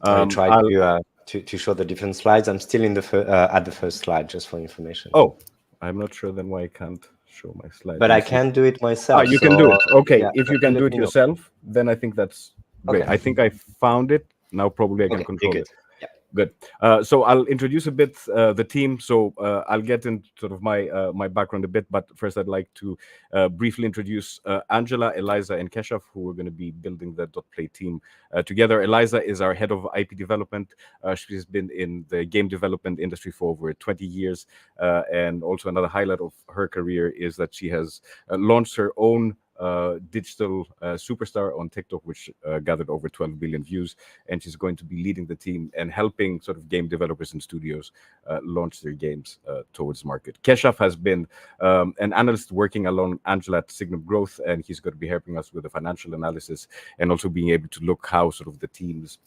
I tried to show the different slides. I'm still in the at the first slide, just for information. Oh, I'm not sure then why I can't show my slide. But I can do it myself. You can do it. Okay, yeah, if you can do it yourself, then I think that's great. Okay. I think I found it. Now probably I can control it. Yeah. Good. So I'll introduce a bit the team. So I'll get into sort of my background a bit, but first I'd like to briefly introduce Angela, Eliza, and Keshav, who are going to be building the .play team together. Eliza is our head of IP development. She's been in the game development industry for over 20 years. And also another highlight of her career is that she has launched her own digital superstar on TikTok, which gathered over 12 billion views, and she's going to be leading the team and helping sort of game developers and studios launch their games towards market. Keshav has been an analyst working along Angela at Signum Growth, and he's going to be helping us with the financial analysis and also being able to look how sort of the teams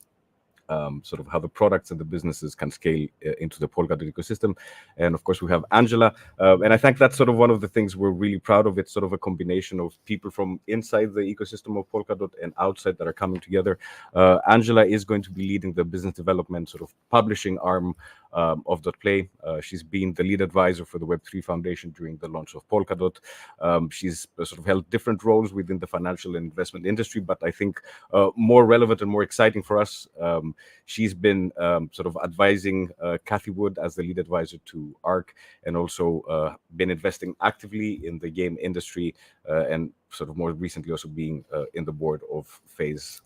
sort of how the products and the businesses can scale into the Polkadot ecosystem. And of course, we have Angela. And I think that's sort of one of the things we're really proud of. It's sort of a combination of people from inside the ecosystem of Polkadot and outside that are coming together. Angela is going to be leading the business development sort of publishing arm of .play. She's been the lead advisor for the Web3 Foundation during the launch of Polkadot. She's sort of held different roles within the financial and investment industry, but I think more relevant and more exciting for us, she's been sort of advising Kathy Wood as the lead advisor to ARC, and also been investing actively in the game industry, and sort of more recently also being in the board of FaZe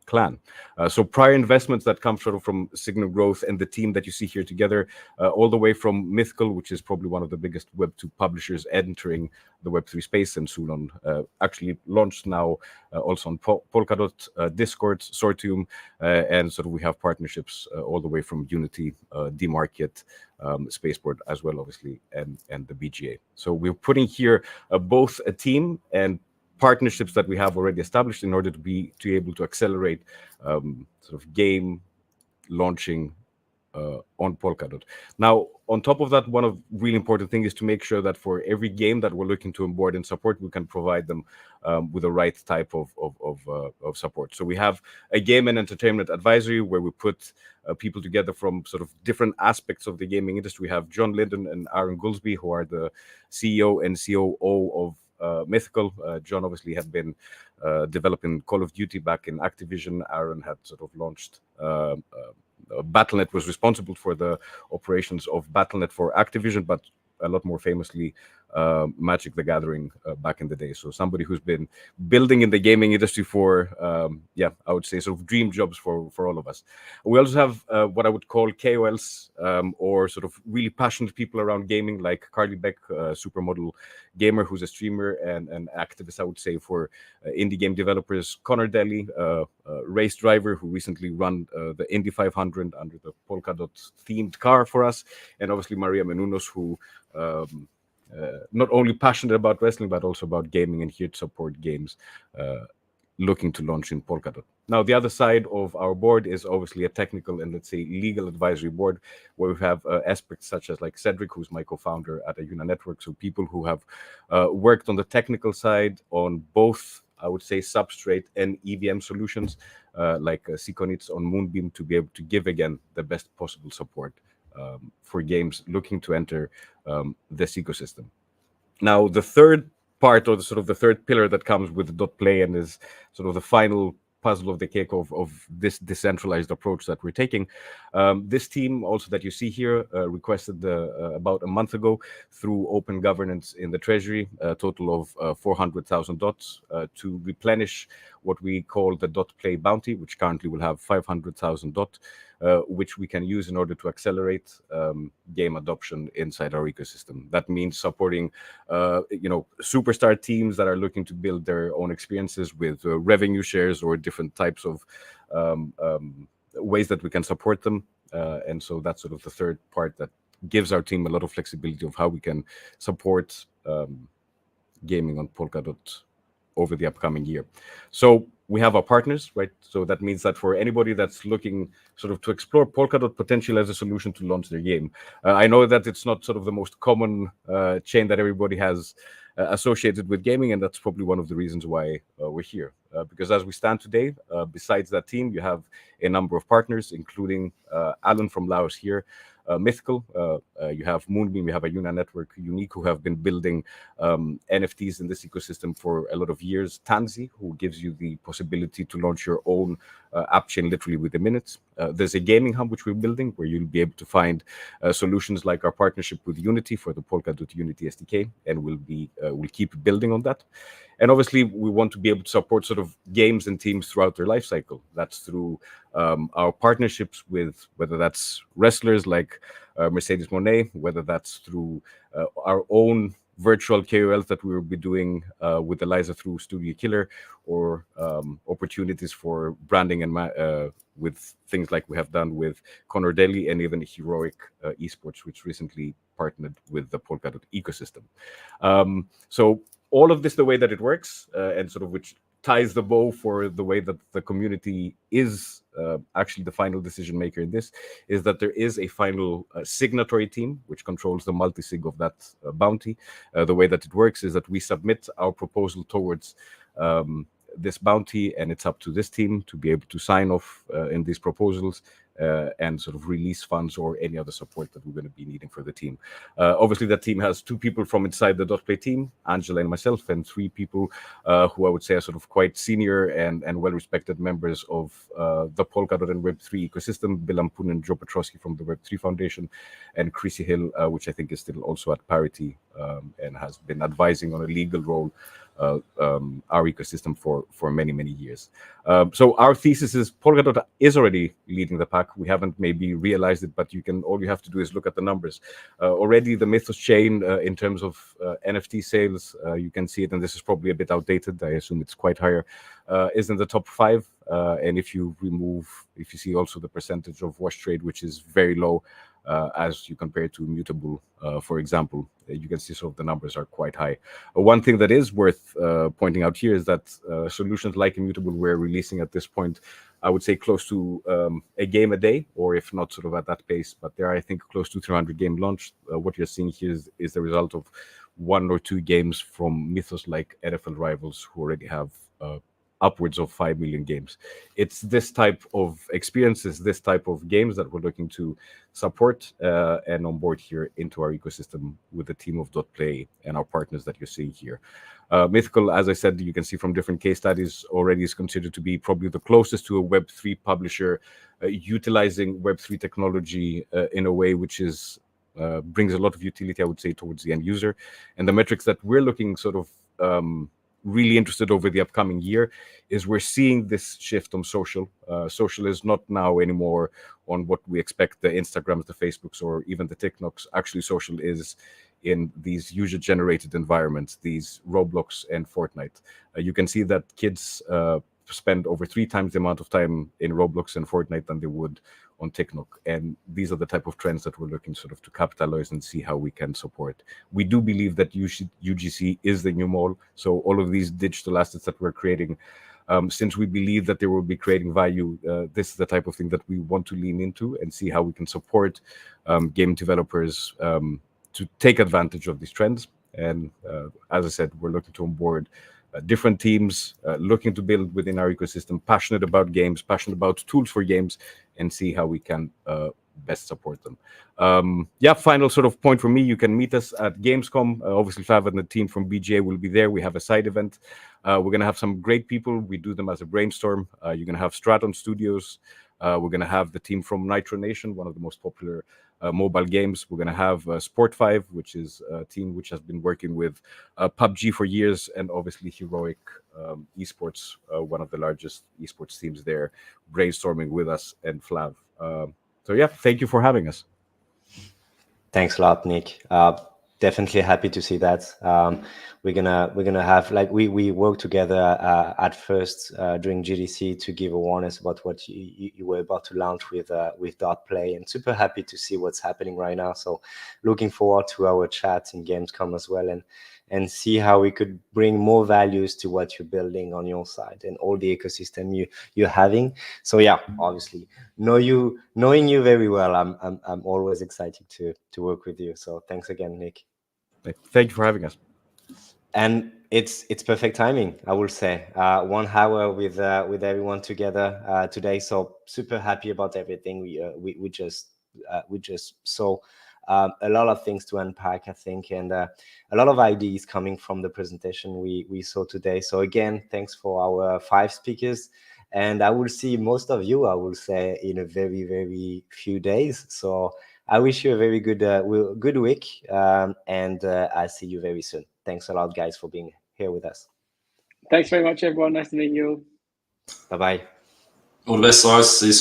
Clan. So prior investments that come sort of from Signal Growth and the team that you see here together, all the way from Mythical, which is probably one of the biggest Web2 publishers entering the Web3 space, and soon on actually launched now also on Polkadot, Discord, Sortium, and sort of we have partnerships all the way from Unity, D-Market, Spaceport as well, obviously, and the BGA. So we're putting here both a team and partnerships that we have already established in order to be able to accelerate sort of game launching on Polkadot. Now, on top of that, one of really important thing is to make sure that for every game that we're looking to onboard and support, we can provide them with the right type of support. So we have a game and entertainment advisory where we put people together from sort of different aspects of the gaming industry. We have John Linden and Aaron Goolsby, who are the CEO and COO of Mythical. John obviously had been developing Call of Duty back in Activision. Aaron had sort of launched Battle.net, was responsible for the operations of Battle.net for Activision, but a lot more famously Magic the Gathering back in the day. So somebody who's been building in the gaming industry for, I would say sort of dream jobs for all of us. We also have what I would call KOLs, or sort of really passionate people around gaming, like Carly Beck, supermodel gamer who's a streamer and an activist, I would say, for indie game developers. Connor Daly, race driver who recently ran the Indy 500 under the Polkadot themed car for us. And obviously Maria Menounos, who not only passionate about wrestling, but also about gaming and here to support games looking to launch in Polkadot. Now, the other side of our board is obviously a technical and, let's say, legal advisory board, where we have aspects such as like Cedric, who's my co-founder at Ayuna Network. So people who have worked on the technical side on both, I would say, substrate and EVM solutions, like Seconits on Moonbeam, to be able to give, again, the best possible support for games looking to enter this ecosystem. Now, the third part, or the third pillar that comes with .play and is sort of the final puzzle of the cake of this decentralized approach that we're taking. This team also that you see here requested about a month ago through open governance in the treasury, a total of 400,000 dots to replenish what we call the .play bounty, which currently will have 500,000 dot, which we can use in order to accelerate game adoption inside our ecosystem. That means supporting, superstar teams that are looking to build their own experiences with revenue shares or different types of ways that we can support them. And so that's sort of the third part that gives our team a lot of flexibility of how we can support gaming on Polkadot over the upcoming year. So we have our partners, right? So that means that for anybody that's looking sort of to explore Polkadot potential as a solution to launch their game, I know that it's not sort of the most common chain that everybody has associated with gaming, and that's probably one of the reasons why we're here. Because as we stand today, besides that team, you have a number of partners, including Alan from Laos here, Mythical, you have Moonbeam, you have Ayuna Network, Unique, who have been building NFTs in this ecosystem for a lot of years. Tanzi, who gives you the possibility to launch your own app chain literally within minutes. There's a gaming hub which we're building where you'll be able to find solutions like our partnership with Unity for the Polkadot Unity SDK, and we'll keep building on that. And obviously, we want to be able to support sort of games and teams throughout their life cycle. That's through our partnerships with, whether that's wrestlers like Mercedes Monet, whether that's through our own virtual KOLs that we will be doing with Eliza through Studio Killer, or opportunities for branding and with things like we have done with Connor Daly and even Heroic Esports, which recently partnered with the Polkadot ecosystem. So all of this, the way that it works, and sort of which ties the bow for the way that the community is actually the final decision maker in this, is that there is a final signatory team which controls the multi-sig of that bounty. The way that it works is that we submit our proposal towards this bounty, and it's up to this team to be able to sign off in these proposals and sort of release funds or any other support that we're going to be needing for the team. Obviously, that team has 2 people from inside the Dot Play team, Angela and myself, and 3 people who I would say are sort of quite senior and well-respected members of the Polkadot and Web3 ecosystem, Bill Ampun and Joe Petrosky from the Web3 Foundation, and Chrissy Hill, which I think is still also at Parity and has been advising on a legal role our ecosystem for many years. So our thesis is Polkadot is already leading the pack. We haven't maybe realized it, but all you have to do is look at the numbers. Already the Mythos chain in terms of NFT sales, you can see it, and this is probably a bit outdated, I assume it's quite higher, is in the top 5. And if you see also the percentage of wash trade, which is very low, as you compare it to Mutable, for example, you can see sort of the numbers are quite high. One thing that is worth pointing out here is that solutions like Immutable we're releasing at this point, I would say close to a game a day, or if not sort of at that pace, but there are, I think, close to 300 game launched. What you're seeing here is the result of 1 or 2 games from Mythos like NFL Rivals, who already have upwards of 5 million games. It's this type of experiences, this type of games that we're looking to support and onboard here into our ecosystem with the team of Dot Play and our partners that you're seeing here. Mythical, as I said, you can see from different case studies, already is considered to be probably the closest to a Web3 publisher, utilizing Web3 technology in a way which is brings a lot of utility, I would say, towards the end user. And the metrics that we're looking sort of really interested over the upcoming year is we're seeing this shift on social. Social is not now anymore on what we expect the Instagrams, the Facebooks, or even the TikToks. Actually, social is in these user-generated environments, these Roblox and Fortnite. You can see that kids spend over 3 times the amount of time in Roblox and Fortnite than they would on TikTok. And these are the type of trends that we're looking sort of to capitalize and see how we can support. We do believe that UGC is the new mall. So all of these digital assets that we're creating, since we believe that they will be creating value, this is the type of thing that we want to lean into and see how we can support game developers to take advantage of these trends. And as I said, we're looking to onboard different teams, looking to build within our ecosystem, passionate about games, passionate about tools for games, and see how we can best support them. Final sort of point for me, you can meet us at Gamescom. Obviously, Fav and the team from BGA will be there. We have a side event. We're going to have some great people. We do them as a brainstorm. You're going to have Straton Studios. We're going to have the team from Nitro Nation, one of the most popular mobile games. We're going to have Sport5, which is a team which has been working with PUBG for years, and obviously Heroic Esports, one of the largest esports teams there, brainstorming with us and Flav. Thank you for having us. Thanks a lot, Nick. Definitely happy to see that. We're gonna have, like, we worked together at first during GDC to give awareness about what you were about to launch with Dot Play, and super happy to see what's happening right now. So looking forward to our chat in Gamescom as well, and see how we could bring more values to what you're building on your side and all the ecosystem you're having. So yeah, obviously knowing you very well, I'm always excited to work with you. So thanks again, Nick. Thank you for having us. And it's perfect timing, I will say. 1 hour with everyone together today. So super happy about everything. We just saw a lot of things to unpack, I think, and a lot of ideas coming from the presentation we saw today. So again, thanks for our 5 speakers. And I will see most of you, I will say, in a very, very few days. So I wish you a very good week, and I'll see you very soon. Thanks a lot, guys, for being here with us. Thanks very much, everyone. Nice to meet you. Bye-bye. All the best, Cyrus. See you soon.